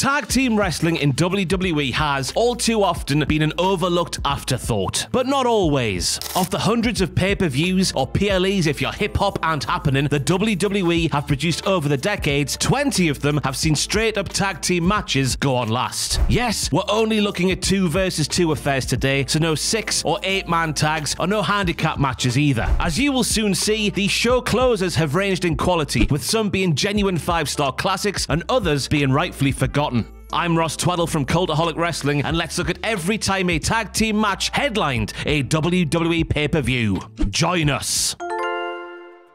Tag team wrestling in WWE has, all too often, been an overlooked afterthought. But not always. Of the hundreds of pay-per-views, or PLEs if you're hip-hop and happening, the WWE have produced over the decades, 20 of them have seen straight-up tag team matches go on last. Yes, we're only looking at 2 versus 2 affairs today, so no 6 or 8-man tags, or no handicap matches either. As you will soon see, these show closers have ranged in quality, with some being genuine 5-star classics and others being rightfully forgotten. I'm Ross Twaddle from Cultaholic Wrestling, and let's look at every time a tag team match headlined a WWE pay-per-view. Join us.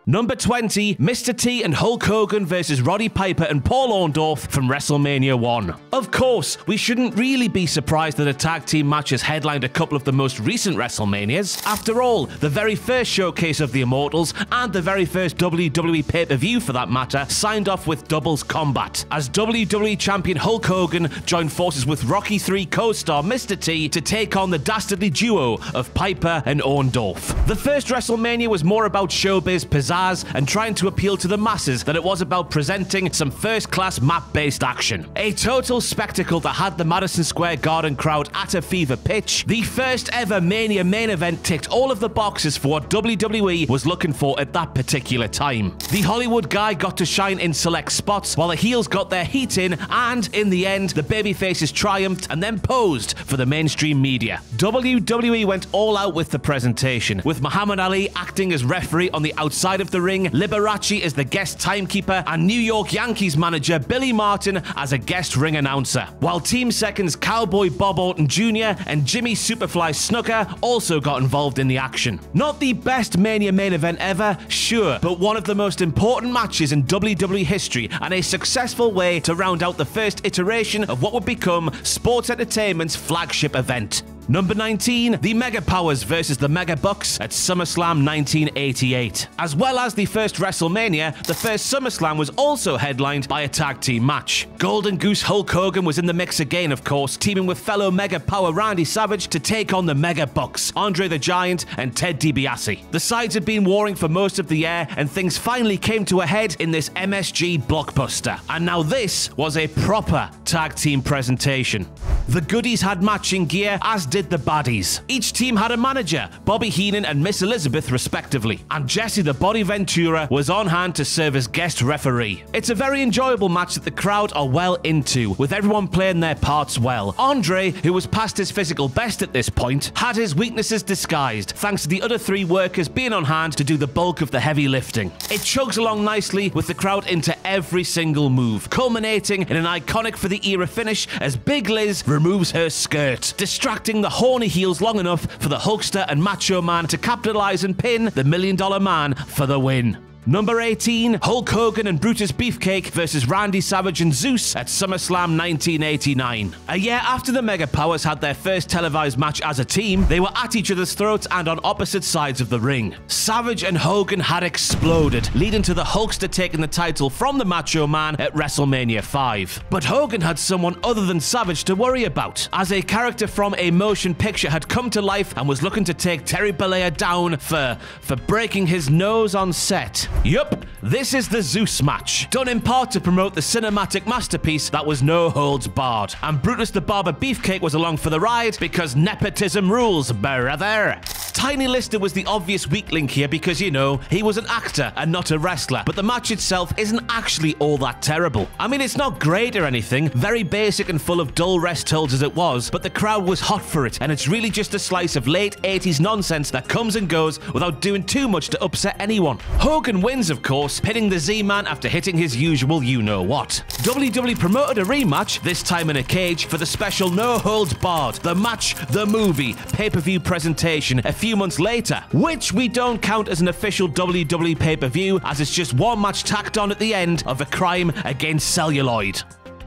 Number 20, Mr. T and Hulk Hogan versus Roddy Piper and Paul Orndorff from WrestleMania 1. Of course, we shouldn't really be surprised that a tag team match has headlined a couple of the most recent WrestleManias. After all, the very first showcase of the Immortals, and the very first WWE pay-per-view for that matter, signed off with doubles combat, as WWE Champion Hulk Hogan joined forces with Rocky III co-star Mr. T to take on the dastardly duo of Piper and Orndorff. The first WrestleMania was more about showbiz pizzazz and trying to appeal to the masses than it was about presenting some first-class map-based action. A total spectacle that had the Madison Square Garden crowd at a fever pitch, the first ever Mania main event ticked all of the boxes for what WWE was looking for at that particular time. The Hollywood guy got to shine in select spots while the heels got their heat in, and in the end, the babyfaces triumphed and then posed for the mainstream media. WWE went all out with the presentation, with Muhammad Ali acting as referee on the outside of the ring, Liberace as the guest timekeeper, and New York Yankees manager Billy Martin as a guest ring announcer, while Team Second's Cowboy Bob Orton Jr. and Jimmy Superfly Snuka also got involved in the action. Not the best Mania main event ever, sure, but one of the most important matches in WWE history and a successful way to round out the first iteration of what would become sports entertainment's flagship event. Number 19, the Mega Powers versus the Mega Bucks at SummerSlam 1988. As well as the first WrestleMania, the first SummerSlam was also headlined by a tag team match. Golden Goose Hulk Hogan was in the mix again, of course, teaming with fellow Mega Power Randy Savage to take on the Mega Bucks, Andre the Giant and Ted DiBiase. The sides had been warring for most of the year, and things finally came to a head in this MSG blockbuster. And now this was a proper tag team presentation. The goodies had matching gear, as did the baddies. Each team had a manager, Bobby Heenan and Miss Elizabeth respectively, and Jesse the Body Ventura was on hand to serve as guest referee. It's a very enjoyable match that the crowd are well into, with everyone playing their parts well. Andre, who was past his physical best at this point, had his weaknesses disguised, thanks to the other 3 workers being on hand to do the bulk of the heavy lifting. It chugs along nicely with the crowd into every single move, culminating in an iconic for the era finish as Big Liz removes her skirt, distracting the horny heels long enough for the Hulkster and Macho Man to capitalize and pin the $1 Million Man for the win. Number 18, Hulk Hogan and Brutus Beefcake versus Randy Savage and Zeus at SummerSlam 1989. A year after the Mega Powers had their first televised match as a team, they were at each other's throats and on opposite sides of the ring. Savage and Hogan had exploded, leading to the Hulkster taking the title from the Macho Man at WrestleMania 5. But Hogan had someone other than Savage to worry about, as a character from a motion picture had come to life and was looking to take Terry Bollea down for breaking his nose on set. Yup, this is the Zeus match, done in part to promote the cinematic masterpiece that was No Holds Barred. And Brutus the Barber Beefcake was along for the ride because nepotism rules, brother. Tiny Lister was the obvious weak link here because, you know, he was an actor and not a wrestler, but the match itself isn't actually all that terrible. I mean, it's not great or anything, very basic and full of dull rest holds as it was, but the crowd was hot for it, and it's really just a slice of late 80s nonsense that comes and goes without doing too much to upset anyone. Hogan wins, of course, pinning the Z-Man after hitting his usual you-know-what. WWE promoted a rematch, this time in a cage, for the special No Holds Barred, the match, the movie, pay-per-view presentation a few months later, which we don't count as an official WWE pay-per-view, as it's just one match tacked on at the end of a crime against celluloid.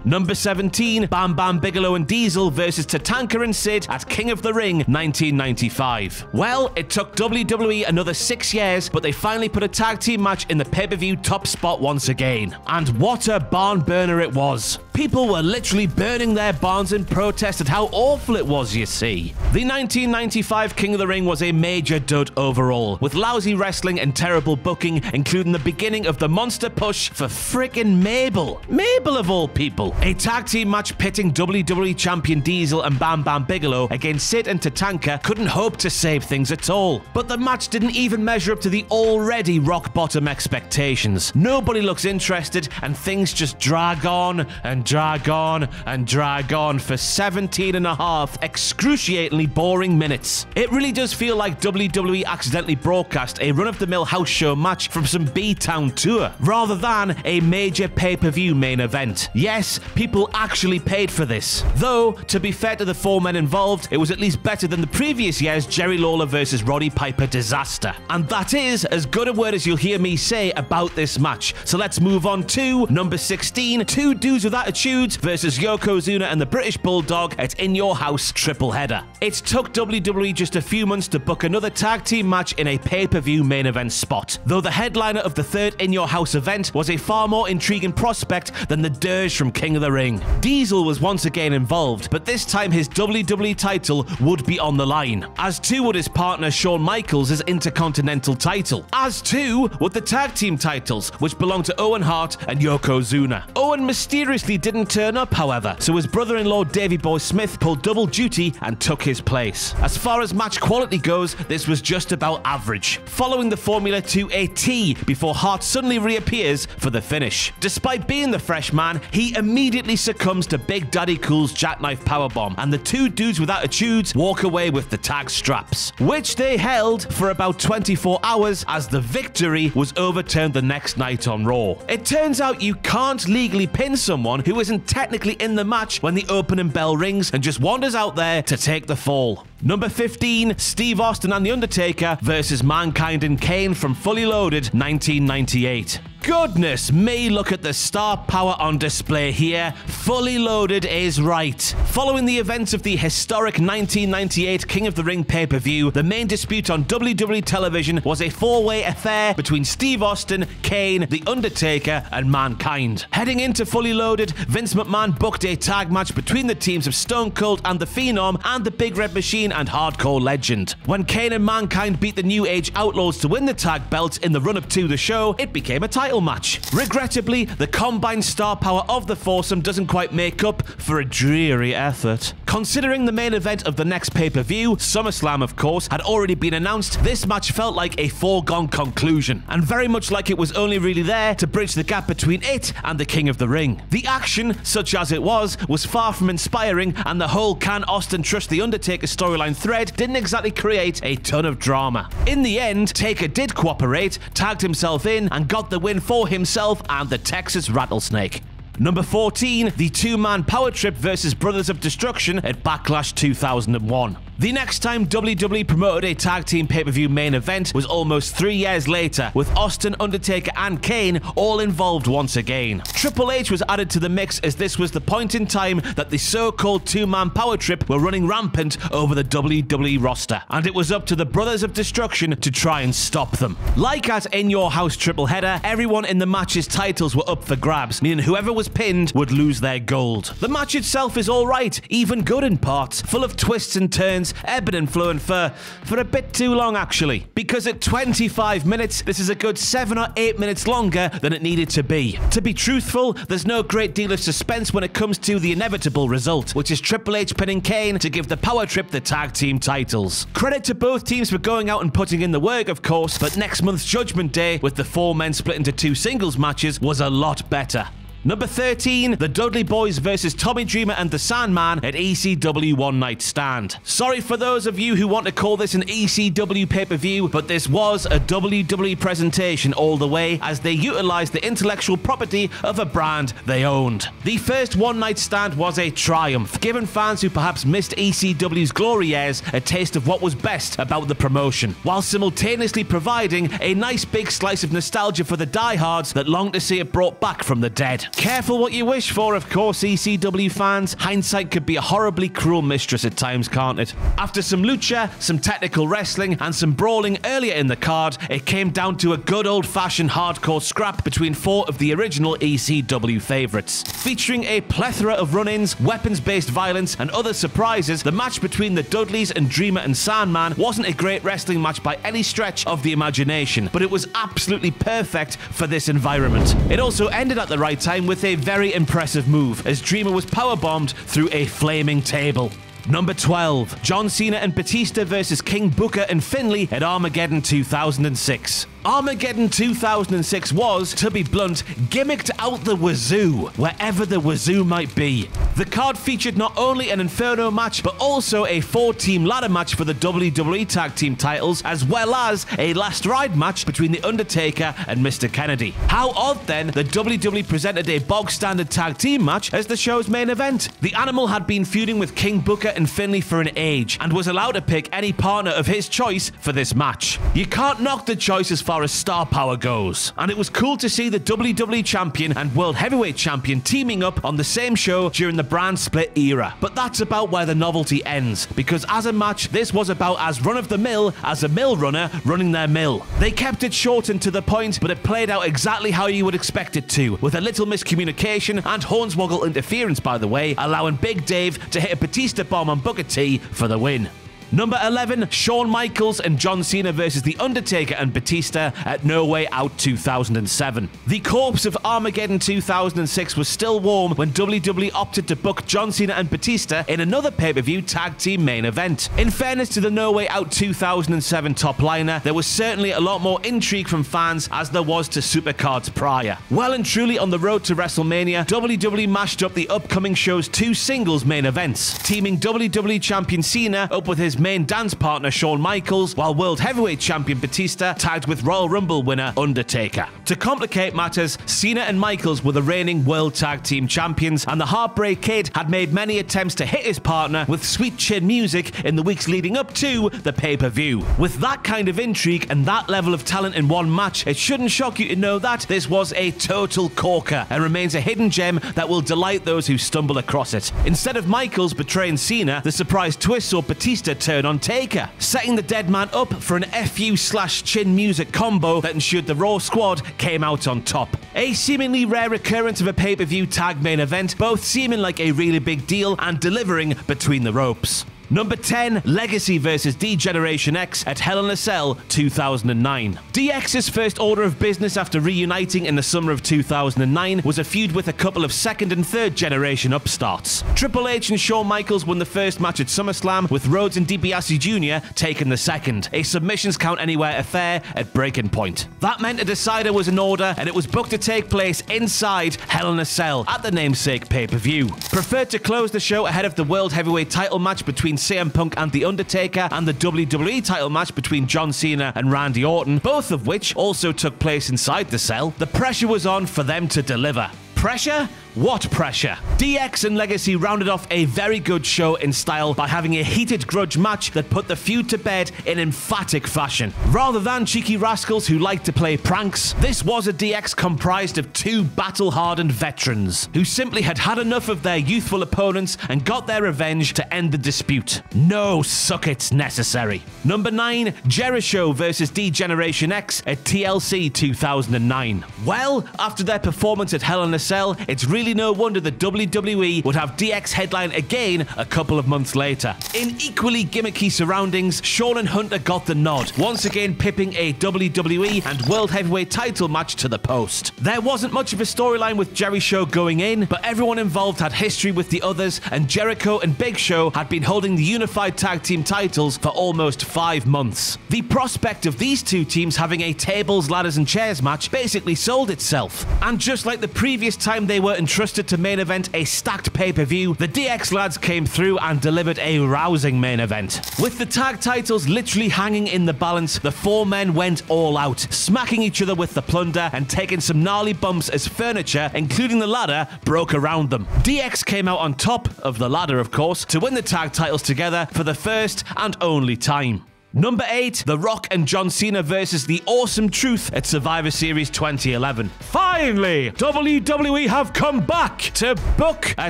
Number 17, Bam Bam Bigelow and Diesel versus Tatanka and Sid at King of the Ring 1995. Well, it took WWE another 6 years, but they finally put a tag team match in the pay-per-view top spot once again. And what a barn burner it was. People were literally burning their barns in protest at how awful it was, you see. The 1995 King of the Ring was a major dud overall, with lousy wrestling and terrible booking, including the beginning of the monster push for frickin' Mabel. Mabel of all people. A tag team match pitting WWE Champion Diesel and Bam Bam Bigelow against Sid and Tatanka couldn't hope to save things at all. But the match didn't even measure up to the already rock bottom expectations. Nobody looks interested, and things just drag on and drag on and drag on for 17.5 excruciatingly boring minutes. It really does feel like WWE accidentally broadcast a run-of-the-mill house show match from some B-Town tour, rather than a major pay-per-view main event. Yes, people actually paid for this. Though, to be fair to the four men involved, it was at least better than the previous year's Jerry Lawler vs. Roddy Piper disaster. And that is as good a word as you'll hear me say about this match. So let's move on to number 16, Two Dudes with Attitudes versus Yokozuna and the British Bulldog at In Your House triple header. It took WWE just a few months to book another tag team match in a pay-per-view main event spot, though the headliner of the third In Your House event was a far more intriguing prospect than the Dirge from King of the Ring. Diesel was once again involved, but this time his WWE title would be on the line, as too would his partner Shawn Michaels' Intercontinental title, as too would the tag team titles, which belonged to Owen Hart and Yokozuna. Owen mysteriously didn't turn up, however, so his brother-in-law Davey Boy Smith pulled double duty and took his place. As far as match quality goes, this was just about average, following the formula to a T before Hart suddenly reappears for the finish. Despite being the fresh man, he immediately succumbs to Big Daddy Cool's jackknife powerbomb, and the Two Dudes with Attitudes walk away with the tag straps, which they held for about 24 hours as the victory was overturned the next night on Raw. It turns out you can't legally pin someone who isn't technically in the match when the opening bell rings and just wanders out there to take the fall. Number 15, Steve Austin and The Undertaker versus Mankind and Kane from Fully Loaded 1998. Goodness me, look at the star power on display here. Fully Loaded is right. Following the events of the historic 1998 King of the Ring pay-per-view, the main dispute on WWE television was a four-way affair between Steve Austin, Kane, The Undertaker, and Mankind. Heading into Fully Loaded, Vince McMahon booked a tag match between the teams of Stone Cold and The Phenom and the Big Red Machine and Hardcore Legend. When Kane and Mankind beat the New Age Outlaws to win the tag belts in the run-up to the show, it became a title match. Regrettably, the combined star power of the foursome doesn't quite make up for a dreary effort. Considering the main event of the next pay-per-view, SummerSlam of course, had already been announced, this match felt like a foregone conclusion, and very much like it was only really there to bridge the gap between it and the King of the Ring. The action, such as it was far from inspiring, and the whole Can Austin Trust the Undertaker storyline thread didn't exactly create a ton of drama. In the end, Taker did cooperate, tagged himself in, and got the win for himself and the Texas Rattlesnake. Number 14, the two-man power trip versus Brothers of Destruction at Backlash 2001. The next time WWE promoted a tag team pay-per-view main event was almost 3 years later, with Austin, Undertaker, and Kane all involved once again. Triple H was added to the mix as this was the point in time that the so-called two-man power trip were running rampant over the WWE roster, and it was up to the Brothers of Destruction to try and stop them. Like at In Your House triple header, everyone in the match's titles were up for grabs, meaning whoever was pinned would lose their gold. The match itself is alright, even good in parts, full of twists and turns, ebbing and flowing for a bit too long actually, because at 25 minutes this is a good 7 or 8 minutes longer than it needed to be. To be truthful, there's no great deal of suspense when it comes to the inevitable result, which is Triple H pinning Kane to give the power trip the tag team titles. Credit to both teams for going out and putting in the work of course, but next month's Judgment Day with the 4 men split into 2 singles matches was a lot better. Number 13, the Dudley Boyz versus Tommy Dreamer and the Sandman at ECW One Night Stand. Sorry for those of you who want to call this an ECW pay-per-view, but this was a WWE presentation all the way, as they utilized the intellectual property of a brand they owned. The first One Night Stand was a triumph, giving fans who perhaps missed ECW's glory years a taste of what was best about the promotion, while simultaneously providing a nice big slice of nostalgia for the diehards that long to see it brought back from the dead. Careful what you wish for, of course, ECW fans. Hindsight could be a horribly cruel mistress at times, can't it? After some lucha, some technical wrestling, and some brawling earlier in the card, it came down to a good old-fashioned hardcore scrap between 4 of the original ECW favourites. Featuring a plethora of run-ins, weapons-based violence, and other surprises, the match between the Dudleys and Dreamer and Sandman wasn't a great wrestling match by any stretch of the imagination, but it was absolutely perfect for this environment. It also ended at the right time with a very impressive move, as Dreamer was powerbombed through a flaming table. Number 12. John Cena and Batista versus King Booker and Finley at Armageddon 2006. Armageddon 2006 was, to be blunt, gimmicked out the wazoo, wherever the wazoo might be. The card featured not only an Inferno match, but also a 4-team ladder match for the WWE Tag Team titles, as well as a last ride match between The Undertaker and Mr. Kennedy. How odd then that WWE presented a bog-standard tag team match as the show's main event. The Animal had been feuding with King Booker and Finley for an age, and was allowed to pick any partner of his choice for this match. You can't knock the choice as far as star power goes, and it was cool to see the WWE Champion and World Heavyweight Champion teaming up on the same show during the brand split era. But that's about where the novelty ends, because as a match, this was about as run-of-the-mill as a mill runner running their mill. They kept it short and to the point, but it played out exactly how you would expect it to, with a little miscommunication and hornswoggle interference, by the way, allowing Big Dave to hit a Batista bomb on Booker T for the win. Number 11, Shawn Michaels and John Cena versus The Undertaker and Batista at No Way Out 2007. The corpse of Armageddon 2006 was still warm when WWE opted to book John Cena and Batista in another pay-per-view tag team main event. In fairness to the No Way Out 2007 top liner, there was certainly a lot more intrigue from fans as there was to supercards prior. Well and truly on the road to WrestleMania, WWE mashed up the upcoming show's 2 singles main events, teaming WWE Champion Cena up with his main dance partner Shawn Michaels, while World Heavyweight Champion Batista tagged with Royal Rumble winner Undertaker. To complicate matters, Cena and Michaels were the reigning World Tag Team Champions, and the Heartbreak Kid had made many attempts to hit his partner with sweet chin music in the weeks leading up to the pay-per-view. With that kind of intrigue and that level of talent in one match, it shouldn't shock you to know that this was a total corker and remains a hidden gem that will delight those who stumble across it. Instead of Michaels betraying Cena, the surprise twist saw Batista turn on Taker, setting the dead man up for an FU/chin music combo that ensured the Raw squad came out on top. A seemingly rare occurrence of a pay-per-view tag main event, both seeming like a really big deal and delivering between the ropes. Number 10, Legacy versus D-Generation X at Hell in a Cell 2009. DX's first order of business after reuniting in the summer of 2009 was a feud with a couple of second and third generation upstarts. Triple H and Shawn Michaels won the first match at SummerSlam, with Rhodes and DiBiase Jr. taking the second, a submissions count anywhere affair at breaking point. That meant a decider was in order, and it was booked to take place inside Hell in a Cell at the namesake pay-per-view. Preferred to close the show ahead of the World Heavyweight title match between CM Punk and The Undertaker, and the WWE title match between John Cena and Randy Orton, both of which also took place inside the cell, the pressure was on for them to deliver. Pressure? What pressure? DX and Legacy rounded off a very good show in style by having a heated grudge match that put the feud to bed in emphatic fashion. Rather than cheeky rascals who like to play pranks, this was a DX comprised of 2 battle-hardened veterans who simply had had enough of their youthful opponents and got their revenge to end the dispute. No suck-its necessary. Number 9, Jericho versus D-Generation X at TLC 2009. Well, after their performance at Hell in a Cell, it's really no wonder that WWE would have DX headline again a couple of months later. In equally gimmicky surroundings, Shawn and Hunter got the nod, once again pipping a WWE and World Heavyweight title match to the post. There wasn't much of a storyline with Jericho going in, but everyone involved had history with the others, and Jericho and Big Show had been holding the unified tag team titles for almost 5 months. The prospect of these 2 teams having a tables, ladders and chairs match basically sold itself. And just like the previous time they were entrusted to main event a stacked pay-per-view, the DX lads came through and delivered a rousing main event. With the tag titles literally hanging in the balance, the 4 men went all out, smacking each other with the plunder and taking some gnarly bumps as furniture, including the ladder, broke around them. DX came out on top of the ladder, of course, to win the tag titles together for the first and only time. Number 8, The Rock and John Cena versus The Awesome Truth at Survivor Series 2011. Finally, WWE have come back to book a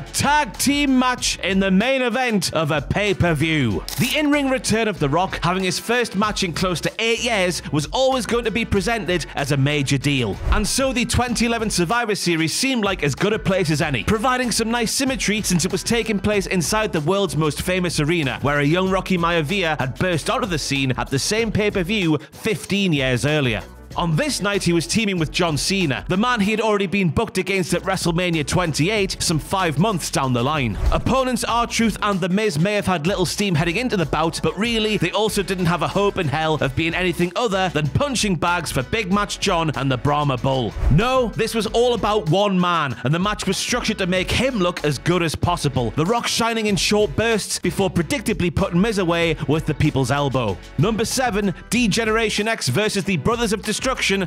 tag team match in the main event of a pay-per-view. The in-ring return of The Rock, having his first match in close to 8 years, was always going to be presented as a major deal. And so the 2011 Survivor Series seemed like as good a place as any, providing some nice symmetry since it was taking place inside the world's most famous arena, where a young Rocky Maivia had burst out of the scene at the same pay-per-view 15 years earlier. On this night, he was teaming with John Cena, the man he had already been booked against at WrestleMania 28 some 5 months down the line. Opponents R-Truth and The Miz may have had little steam heading into the bout, but really, they also didn't have a hope in hell of being anything other than punching bags for Big Match John and the Brahma Bull. No, this was all about one man, and the match was structured to make him look as good as possible, The Rock shining in short bursts before predictably putting Miz away with the People's Elbow. Number 7, D-Generation X versus the Brothers of Destruction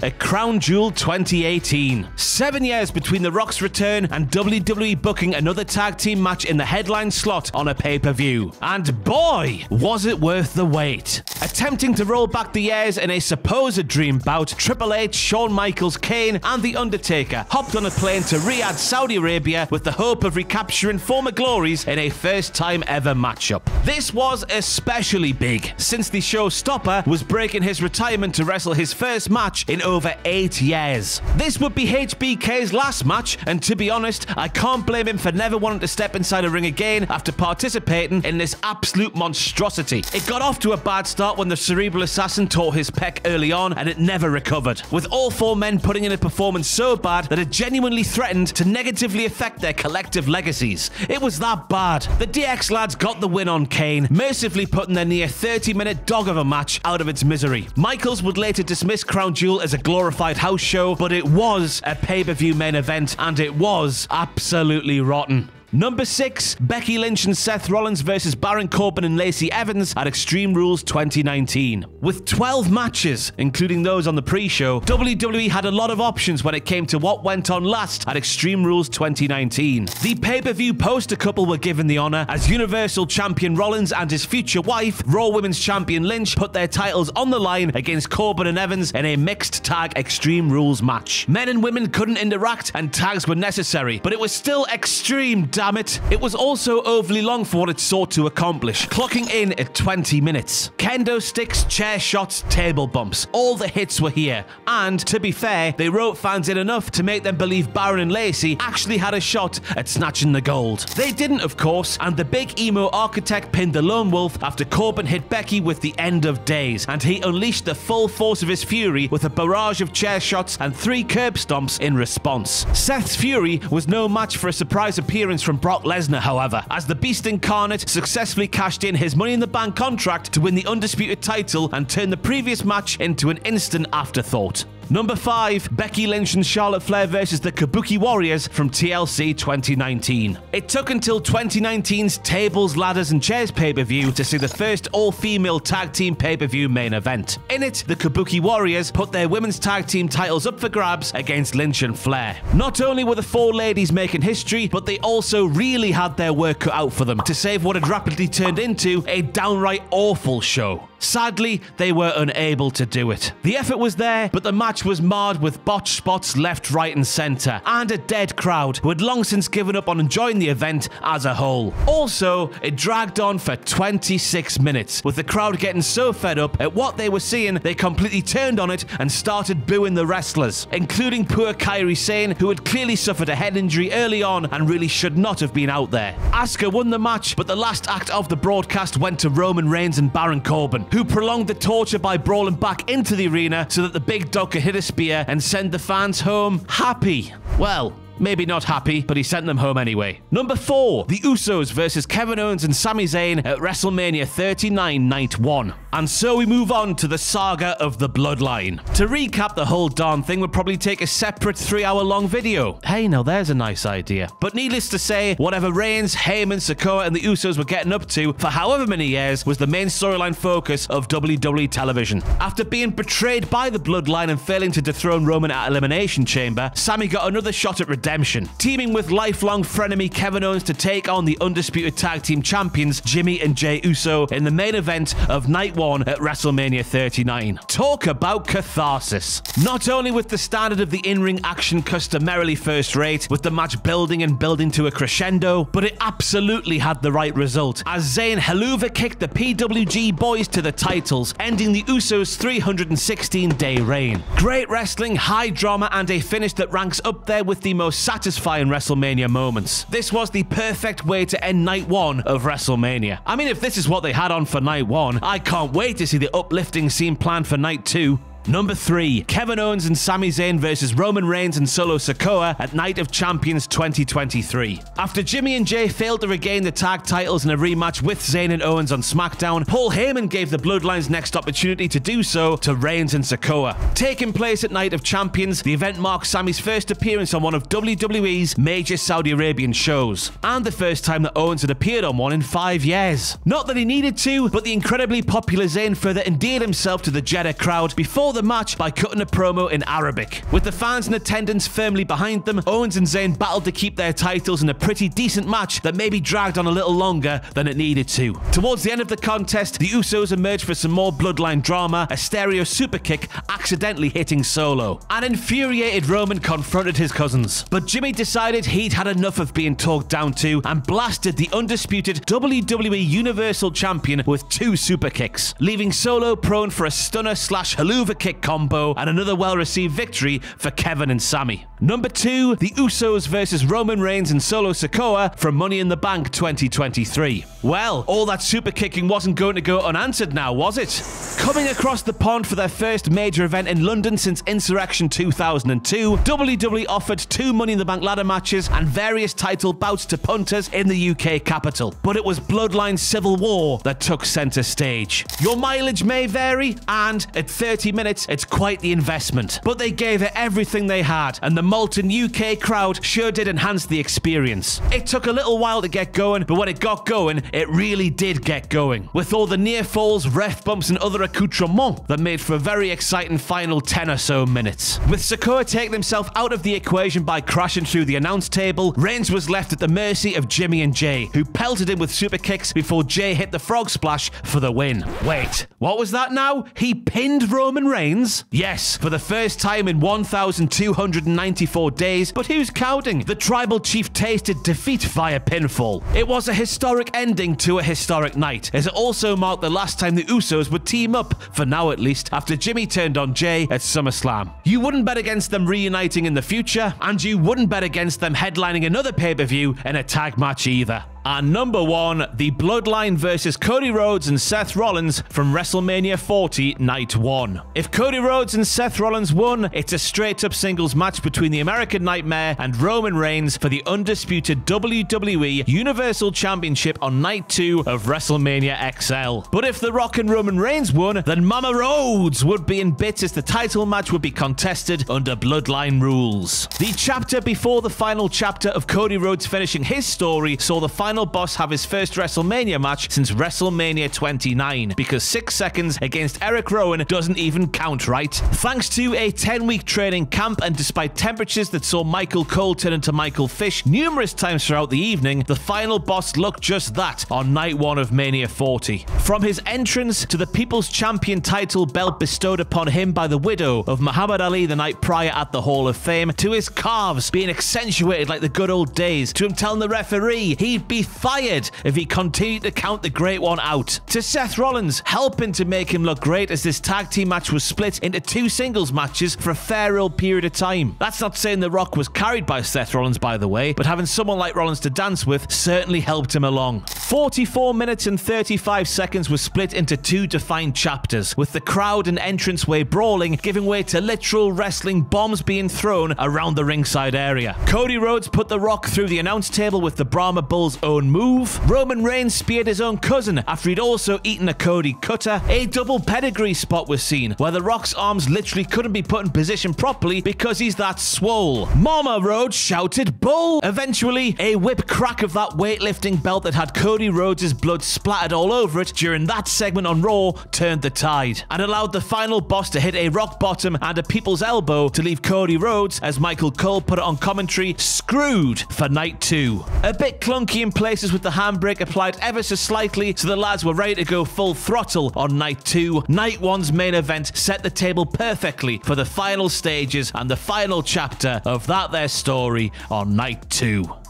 at Crown Jewel 2018. 7 years between The Rock's return and WWE booking another tag team match in the headline slot on a pay-per-view. And boy, was it worth the wait. Attempting to roll back the years in a supposed dream bout, Triple H, Shawn Michaels, Kane, and The Undertaker hopped on a plane to Riyadh, Saudi Arabia with the hope of recapturing former glories in a first-time ever matchup. This was especially big, since the showstopper was breaking his retirement to wrestle his first match in over 8 years. This would be HBK's last match, and to be honest, I can't blame him for never wanting to step inside a ring again after participating in this absolute monstrosity. It got off to a bad start when the Cerebral Assassin tore his pec early on, and it never recovered, with all 4 men putting in a performance so bad that it genuinely threatened to negatively affect their collective legacies. It was that bad. The DX lads got the win on Kane, mercifully putting their near 30-minute dog of a match out of its misery. Michaels would later dismiss Crown Jewel as a glorified house show, but it was a pay-per-view main event, and it was absolutely rotten. Number 6, Becky Lynch and Seth Rollins versus Baron Corbin and Lacey Evans at Extreme Rules 2019. With 12 matches, including those on the pre-show, WWE had a lot of options when it came to what went on last at Extreme Rules 2019. The pay-per-view poster couple were given the honor as Universal Champion Rollins and his future wife, Raw Women's Champion Lynch, put their titles on the line against Corbin and Evans in a mixed tag Extreme Rules match. Men and women couldn't interact and tags were necessary, but it was still extreme. Damn it. It was also overly long for what it sought to accomplish, clocking in at 20 minutes. Kendo sticks, chair shots, table bumps. All the hits were here. And, to be fair, they wrote fans in enough to make them believe Baron and Lacey actually had a shot at snatching the gold. They didn't, of course, and the big emo architect pinned the Lone Wolf after Corbin hit Becky with the End of Days, and he unleashed the full force of his fury with a barrage of chair shots and 3 curb stomps in response. Seth's fury was no match for a surprise appearance from Brock Lesnar, however, as the Beast Incarnate successfully cashed in his Money in the Bank contract to win the Undisputed title and turn the previous match into an instant afterthought. Number 5, Becky Lynch and Charlotte Flair versus the Kabuki Warriors from TLC 2019. It took until 2019's Tables, Ladders and Chairs pay-per-view to see the first all-female tag team pay-per-view main event. In it, the Kabuki Warriors put their women's tag team titles up for grabs against Lynch and Flair. Not only were the 4 ladies making history, but they also really had their work cut out for them to save what had rapidly turned into a downright awful show. Sadly, they were unable to do it. The effort was there, but the match was marred with botched spots left, right and center, and a dead crowd who had long since given up on enjoying the event as a whole. Also, it dragged on for 26 minutes, with the crowd getting so fed up at what they were seeing, they completely turned on it and started booing the wrestlers, including poor Kairi Sane, who had clearly suffered a head injury early on and really should not have been out there. Asuka won the match, but the last act of the broadcast went to Roman Reigns and Baron Corbin, who prolonged the torture by brawling back into the arena so that the big dog could hit a spear and send the fans home happy. Well, maybe not happy, but he sent them home anyway. Number 4, the Usos versus Kevin Owens and Sami Zayn at WrestleMania 39 Night 1. And so we move on to the saga of the Bloodline. To recap the whole darn thing would probably take a separate 3-hour-long video. Hey, now there's a nice idea. But needless to say, whatever Reigns, Heyman, Sikoa, and the Usos were getting up to for however many years was the main storyline focus of WWE television. After being betrayed by the Bloodline and failing to dethrone Roman at Elimination Chamber, Sami got another shot at redemption, teaming with lifelong frenemy Kevin Owens to take on the Undisputed Tag Team Champions Jimmy and Jey Uso in the main event of Night 1 1 at WrestleMania 39. Talk about catharsis. Not only with the standard of the in-ring action customarily first rate, with the match building and building to a crescendo, but it absolutely had the right result, as Zayn Helluva kicked the PWG Boyz to the titles, ending the Usos' 316-day reign. Great wrestling, high drama, and a finish that ranks up there with the most satisfying WrestleMania moments. This was the perfect way to end night 1 of WrestleMania. I mean, if this is what they had on for night 1, I can't wait to see the uplifting scene planned for night 2. Number 3. Kevin Owens and Sami Zayn versus Roman Reigns and Solo Sikoa at Night of Champions 2023. After Jimmy and Jay failed to regain the tag titles in a rematch with Zayn and Owens on SmackDown, Paul Heyman gave the Bloodline's next opportunity to do so to Reigns and Sikoa. Taking place at Night of Champions, the event marks Sami's first appearance on one of WWE's major Saudi Arabian shows, and the first time that Owens had appeared on one in 5 years. Not that he needed to, but the incredibly popular Zayn further endeared himself to the Jeddah crowd before the match by cutting a promo in Arabic. With the fans in attendance firmly behind them, Owens and Zayn battled to keep their titles in a pretty decent match that maybe dragged on a little longer than it needed to. Towards the end of the contest, the Usos emerged for some more Bloodline drama, a stereo super kick accidentally hitting Solo. An infuriated Roman confronted his cousins, but Jimmy decided he'd had enough of being talked down to and blasted the undisputed WWE Universal Champion with 2 super kicks, leaving Solo prone for a stunner slash Helluva kick combo and another well-received victory for Kevin and Sami. Number 2, the Usos versus Roman Reigns and Solo Sikoa from Money in the Bank 2023. Well, all that super kicking wasn't going to go unanswered now, was it? Coming across the pond for their first major event in London since Insurrection 2002, WWE offered 2 Money in the Bank ladder matches and various title bouts to punters in the UK capital. But it was Bloodline Civil War that took center stage. Your mileage may vary, and at 30 minutes, it's quite the investment. But they gave it everything they had, and the molten UK crowd sure did enhance the experience. It took a little while to get going, but when it got going, it really did get going, with all the near falls, ref bumps, and other accoutrements that made for a very exciting final 10 or so minutes. With Sikoa taking himself out of the equation by crashing through the announce table, Reigns was left at the mercy of Jimmy and Jay, who pelted him with super kicks before Jay hit the frog splash for the win. Wait, what was that now? He pinned Roman Reigns? Yes, for the first time in 1,294 days, but who's counting? The tribal chief tasted defeat via pinfall. It was a historic ending to a historic night, as it also marked the last time the Usos would team up, for now at least, after Jimmy turned on Jay at SummerSlam. You wouldn't bet against them reuniting in the future, and you wouldn't bet against them headlining another pay-per-view in a tag match either. And number 1, the Bloodline versus Cody Rhodes and Seth Rollins from WrestleMania 40 Night 1. If Cody Rhodes and Seth Rollins won, it's a straight-up singles match between the American Nightmare and Roman Reigns for the undisputed WWE Universal Championship on Night 2 of WrestleMania XL. But if The Rock and Roman Reigns won, then Mama Rhodes would be in bits, as the title match would be contested under Bloodline rules. The chapter before the final chapter of Cody Rhodes finishing his story saw the final boss have his first WrestleMania match since WrestleMania 29, because 6 seconds against Eric Rowan doesn't even count, right? Thanks to a 10-week training camp, and despite temperatures that saw Michael Cole turn into Michael Fish numerous times throughout the evening, the final boss looked just that on night 1 of Mania 40. From his entrance to the People's Champion title belt bestowed upon him by the widow of Muhammad Ali the night prior at the Hall of Fame, to his calves being accentuated like the good old days, to him telling the referee he'd be fired if he continued to count the Great One out, to Seth Rollins helping to make him look great as this tag team match was split into 2 singles matches for a fair old period of time. That's not saying The Rock was carried by Seth Rollins, by the way, but having someone like Rollins to dance with certainly helped him along. 44 minutes and 35 seconds was split into 2 defined chapters, with the crowd and entranceway brawling giving way to literal wrestling bombs being thrown around the ringside area. Cody Rhodes put The Rock through the announce table with the Brahma Bull's own move. Roman Reigns speared his own cousin after he'd also eaten a Cody cutter. A double pedigree spot was seen, where The Rock's arms literally couldn't be put in position properly because he's that swole. Mama Rhodes shouted, "Bull!" Eventually, a whip crack of that weightlifting belt that had Cody Cody Rhodes' blood splattered all over it during that segment on Raw turned the tide and allowed the final boss to hit a rock bottom and a people's elbow to leave Cody Rhodes, as Michael Cole put it on commentary, screwed for night 2. A bit clunky in places with the handbrake applied ever so slightly, so the lads were ready to go full throttle on night 2. Night 1's main event set the table perfectly for the final stages and the final chapter of that their story on night 2.